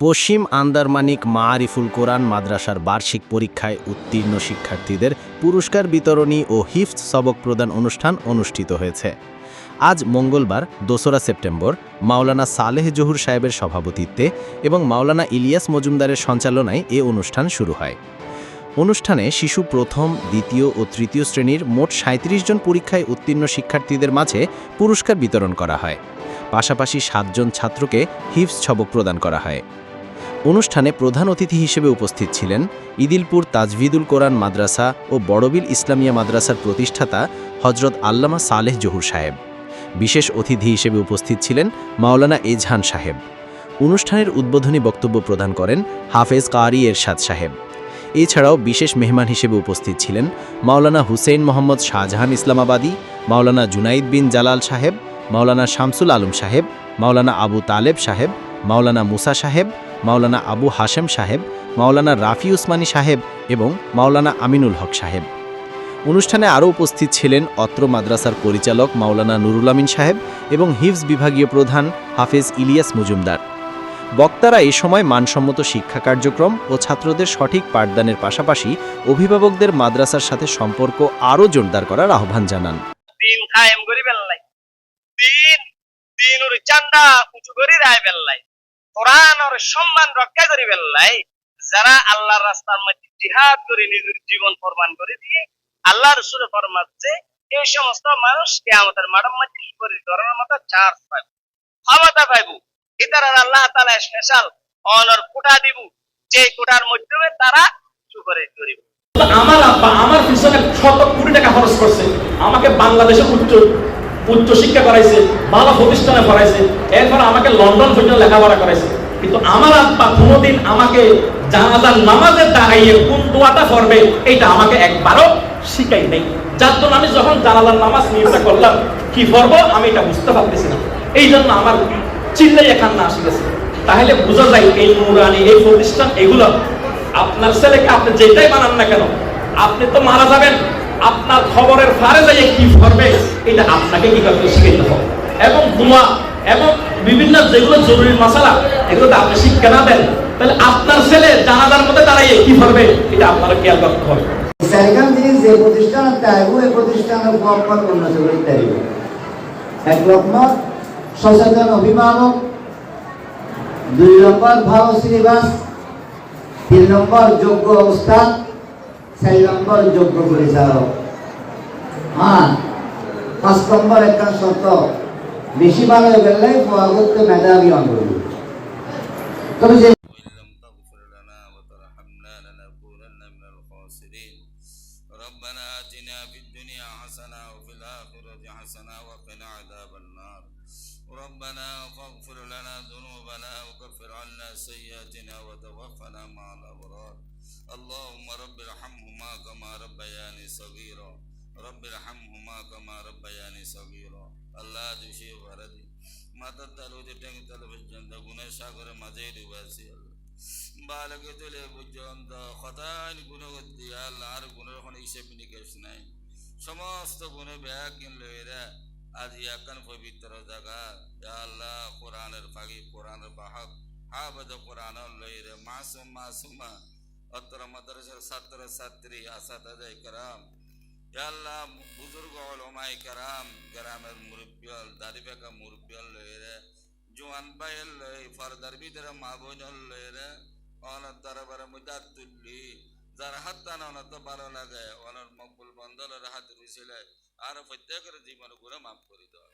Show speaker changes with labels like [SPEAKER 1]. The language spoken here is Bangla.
[SPEAKER 1] পশ্চিম আন্দারমানিক মাআরিফুল কোরআন মাদ্রাসার বার্ষিক পরীক্ষায় উত্তীর্ণ শিক্ষার্থীদের পুরস্কার বিতরণী ও হিফজ সবক প্রদান অনুষ্ঠান অনুষ্ঠিত হয়েছে। আজ মঙ্গলবার ২রা সেপ্টেম্বর মাওলানা সালেহ জহুর সাহেবের সভাপতিত্বে এবং মাওলানা ইলিয়াস মজুমদারের সঞ্চালনায় এ অনুষ্ঠান শুরু হয়। অনুষ্ঠানে শিশু প্রথম, দ্বিতীয় ও তৃতীয় শ্রেণীর মোট ৩৭ জন পরীক্ষায় উত্তীর্ণ শিক্ষার্থীদের মাঝে পুরস্কার বিতরণ করা হয়। পাশাপাশি ৭ জন ছাত্রকে হিফজ সবক প্রদান করা হয়। অনুষ্ঠানে প্রধান অতিথি হিসেবে উপস্থিত ছিলেন ইদিলপুর তাজভিদুল কোরআন মাদ্রাসা ও বড়বিল ইসলামিয়া মাদ্রাসার প্রতিষ্ঠাতা হজরত আল্লামা সালেহ জহুর সাহেব। বিশেষ অতিথি হিসেবে উপস্থিত ছিলেন মাওলানা এজহান সাহেব। অনুষ্ঠানের উদ্বোধনী বক্তব্য প্রদান করেন হাফেজ কারি এরশাদ সাহেব। এছাড়াও বিশেষ মেহমান হিসেবে উপস্থিত ছিলেন মাওলানা হুসেইন মোহাম্মদ শাহজাহান ইসলামাবাদী, মাওলানা জুনাইদ বিন জালাল সাহেব, মাওলানা শামসুল আলম সাহেব, মাওলানা আবু তালেব সাহেব, মাওলানা মুসা সাহেব, মাওলানা আবু হাশেম সাহেব, মাওলানা রাফি উসমানী সাহেব এবং মাওলানা আমিনুল হক সাহেব। অনুষ্ঠানে আরও উপস্থিত ছিলেন অত্র মাদ্রাসার পরিচালক মাওলানা নুরুল আমিন সাহেব এবং হিফজ বিভাগীয় প্রধান হাফেজ ইলিয়াস মজুমদার। বক্তারা এ সময় মানসম্মত শিক্ষা কার্যক্রম ও ছাত্রদের সঠিক পাঠদানের পাশাপাশি অভিভাবকদের মাদ্রাসার সাথে সম্পর্ক আরও জোরদার করার আহ্বান জানান।
[SPEAKER 2] দিন কায়েম করি বেল্লাই, দিনের চান্দা উঁচু করি রায় বেল্লাই, কোরআনের সম্মান রক্ষা করি বেল্লাই, যারা আল্লাহর রাস্তার মধ্যে জিহাদ করে নিজের জীবন প্রমাণ করে দিয়ে আল্লাহ রাসূলের ফরমাচ্ছে এই সমস্ত মানুষ কিয়ামতের মাঠের মধ্যে পরিকরণের মতো চার্জ পাবে, ক্ষমতা পাইব। এটার আল্লাহ তাআলা স্পেশাল অনার কোটা দিব, যে কোটার মাধ্যমে তারা উঁচু করে করিব।
[SPEAKER 3] আমার আব্বা আমার পিছনে শত কোটি টাকা খরচ করছে, আমাকে বাংলাদেশে উচ্চ শিক্ষা করাইছে, ভালো প্রতিষ্ঠানে পড়াইছে, এরপর আমাকে লন্ডন পর্যন্ত লেখাপড়া করাইছে। কিন্তু আমার আব্বা কোনোদিন আমাকে জানাজার নামাজে দাঁড়াইয়ে কোন দোয়াটা পড়বে এটা আমাকে একবারও শিখাই নেই। যার জন্য আমি যখন জানাজার নামাজ নিয়মটা করলাম কি পড়বো আমি এটা বুঝতে পারতেছি না, এই জন্য আমার চিল্লাই এখান না আসি গেছে। তাহলে বোঝা যায় এই নুরানি এই প্রতিষ্ঠান এগুলো আপনার ছেলেকে আপনি যেটাই বানান না কেন, আপনি তো মারা যাবেন, আপনার খবরের ফারে যাইয়ে কি করবে এটা আপনাকে কি করতে শিখাইতে হবে। এবং দোয়া এবং বিভিন্ন যেগুলো জরুরি মশলা এগুলো আপনি শিক্ষা না দেন তাহলে আপনার ছেলে জানাজার মধ্যে দাঁড়াইয়ে কি করবে এটা আপনারা খেয়াল করতে হবে।
[SPEAKER 4] সেকেন্ড জিনিস যে প্রতিষ্ঠান চাইব এই প্রতিষ্ঠানের গল্পত উন্নত করে চাইব। এক রকম সচেতন অভিভাবক, ২ নম্বর ভালো সিলেবাস, ৩ নম্বর যোগ্য উস্তাদ, ৪ নম্বর যোগ্য পরিচালক, ৫ নম্বর একটা শর্ত বেশি ভালো গেলে পরবর্তী মেধাবী অঙ্গী। তবে যে
[SPEAKER 5] ربنا آتنا في الدنيا حسنة وفي الآخرة حسنة وقنا عذاب النار ربنا فاغفر لنا ذنوبنا وكفر عنا سيئاتنا وتوفنا مع الأبرار اللهم رب ارحمهما كما ربياني صغيرا رب ارحمهما كما ربياني صغيرا الله دوشي وردي ما تدلو دتنگ تلف جندا গুনাহ সাগরে মাঝে ডুবাছি বালকে তুলে পর্যন্ত খতাইন গুণগতি আল্লাহর গুণের কোনো হিসেব নিকেশ নাই সমস্ত গুণে ব্যাগ লইরা আজ এখন পবিত্র জায়গা আল্লাহ কোরআনের ফাঁকি কোরআনের বাহক হাফেজ কোরআন লইরে মাসুম মাসুমা অত্র মাদ্রাসার ছাত্র ছাত্রী আসাদায়ে کرام আল্লাহ বুজুর্গ উলামায়ে کرام গ্রামের মুরব্বিয়াল দাদি বেকা মুরব্বিয়াল লইরে জওয়ান ভাইয়ের লই ফরদার ভিতরে মা বোনের লইরে অনার দরবারে মুদাত তুললি যার হাত টানা তো ভালো লাগে অনার মকবুল বন্দলের হাত রুছিলে আর প্রত্যেকের জীবন গুলো মাফ করে দাও।